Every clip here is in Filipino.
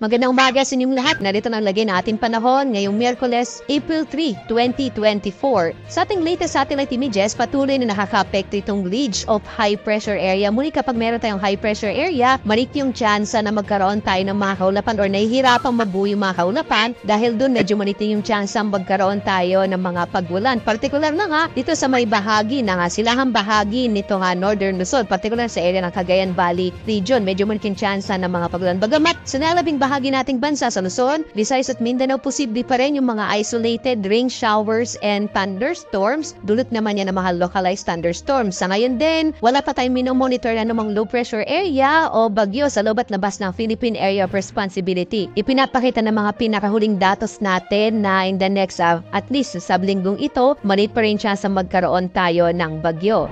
Magandang umaga sa inyong lahat. Narito na lagay na ating panahon ngayong Miyerkules, April 3, 2024. Sa ating latest satellite images, patuloy na nakaka-apekto itong ridge of high pressure area. Muli kapag meron tayong high pressure area, malaki yung tsansa na magkaroon tayo ng mga kaulapan or nahihirapang mabuo yung mga kaulapan dahil doon medyo malaki yung tsansa magkaroon tayo ng mga pagulan. Partikular na nga dito sa may bahagi na nga silahang bahagi nito nga Northern Luzon, partikular sa area ng Cagayan Valley region, medyo malaking tsansa ng mga pagulan. Bagamat sa nalabing bahagi nating bansa sa Luzon, Visayas at Mindanao, posible pa rin yung mga isolated rain showers and thunderstorms. Dulot naman yan ng mga localized thunderstorms. Sa ngayon din, wala pa tayong minomonitor na namang low pressure area o bagyo sa loob at labas ng Philippine Area of Responsibility. Ipinapakita ng mga pinakahuling datos natin na in the next at least sa linggong ito, maliit pa rin siya sa magkaroon tayo ng bagyo.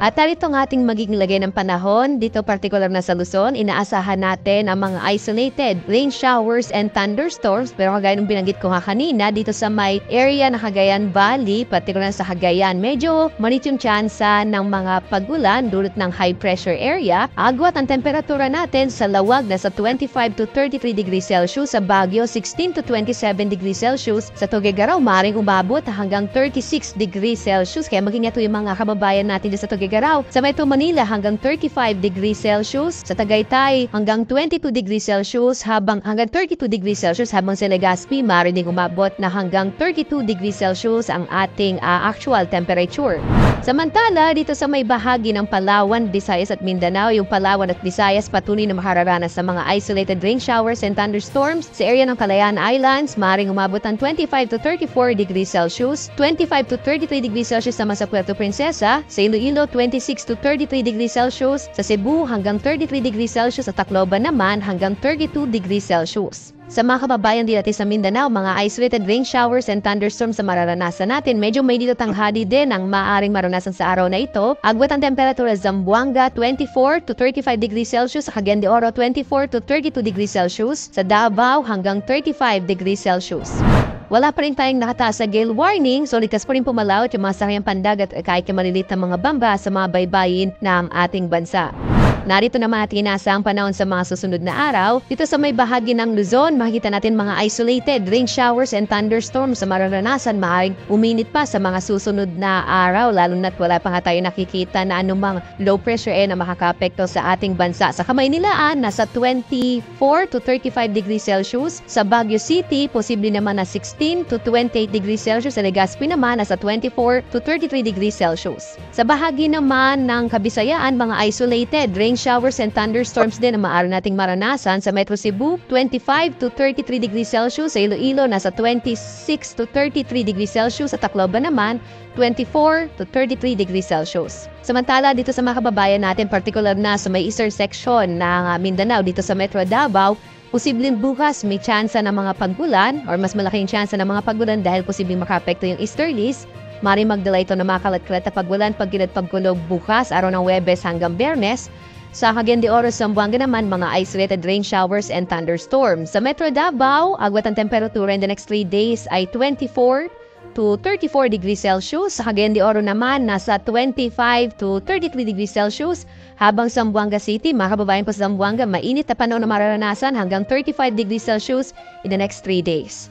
At narito ang ating magiging lagay ng panahon. Dito partikular na sa Luzon, inaasahan natin ang mga isolated rain showers and thunderstorms. Pero kagaya ng binanggit ko nga kanina, dito sa may area na Cagayan Valley, partikular sa Cagayan, medyo manit yung tsansa ng mga pagulan dulot ng high pressure area. Agwat ang temperatura natin sa Lawag na sa 25 to 33 degrees Celsius, sa Baguio 16 to 27 degrees Celsius, sa Tuguegarao maaaring umabot hanggang 36 degrees Celsius. Kaya mag-ingat yung mga kababayan natin sa Tuguegarao. Sa Metro Manila hanggang 35 degrees Celsius, sa Tagaytay hanggang 22 degrees Celsius, hanggang 32 degrees Celsius, habang sa Legazpi maaari ding umabot na hanggang 32 degrees Celsius ang ating actual temperature. Samantala, dito sa may bahagi ng Palawan, Visayas at Mindanao, yung Palawan at Visayas patuloy na makararanas sa mga isolated rain showers and thunderstorms. Sa area ng Kalayaan Islands, maaaring umabot ng 25 to 34 degrees Celsius, 25 to 33 degrees Celsius naman sa Puerto Princesa, sa Iloilo 26 to 33 degrees Celsius, sa Cebu hanggang 33 degrees Celsius, sa Tacloban naman hanggang 32 degrees Celsius. Sa mga kababayan din natin sa Mindanao, mga isolated rain showers and thunderstorms sa mararanasan natin. Medyo may dito tanghali din ang maaaring maranasan sa araw na ito. Agwat ang temperatura sa Zamboanga 24 to 35 degrees Celsius, sa Cagayan de Oro 24 to 32 degrees Celsius, sa Davao hanggang 35 degrees Celsius. Wala pa rin tayong nakataas sa gale warning, so ligtas pa rin pumalawat yung mga sakyang pandagat at kahit malilit na mga bangba sa mga baybayin ng ating bansa. Narito naman ating inaasahang panahon sa mga susunod na araw. Dito sa may bahagi ng Luzon, makikita natin mga isolated rain showers and thunderstorms sa mararanasan. Maaaring uminit pa sa mga susunod na araw, lalo na't wala pa nga tayo nakikita na anumang low pressure area na makaka-apekto sa ating bansa. Sa Kamaynilaan, nasa 24 to 35 degrees Celsius. Sa Baguio City, posible naman na 16 to 28 degrees Celsius. Sa Legazpi naman, nasa 24 to 33 degrees Celsius. Sa bahagi naman ng Kabisayaan, mga isolated rain showers and thunderstorms din na maaari nating maranasan. Sa Metro Cebu, 25 to 33 degrees Celsius. Sa Iloilo, nasa 26 to 33 degrees Celsius. Sa Tacloban naman, 24 to 33 degrees Celsius. Samantala, dito sa mga kababayan natin, particular na sa may eastern section ng Mindanao, dito sa Metro Davao, posibleng bukas may tsansa ng mga pagulan or mas malaking tsansa ng mga pagulan dahil posibleng makaapekto yung easterlies. Maaaring magdala ito ng mga kalat-kalat na pagulan pagkulog bukas, araw ng Huwebes hanggang Biyernes. Sa Cagayan de Oro, Zamboanga naman, mga isolated rain showers and thunderstorms. Sa Metro Davao, agwat ang temperatura in the next 3 days ay 24 to 34 degrees Celsius. Sa Cagayan de Oro naman, nasa 25 to 33 degrees Celsius. Habang sa Zamboanga City, mga kababayan po sa Zamboanga, mainit na panahon na mararanasan hanggang 35 degrees Celsius in the next 3 days.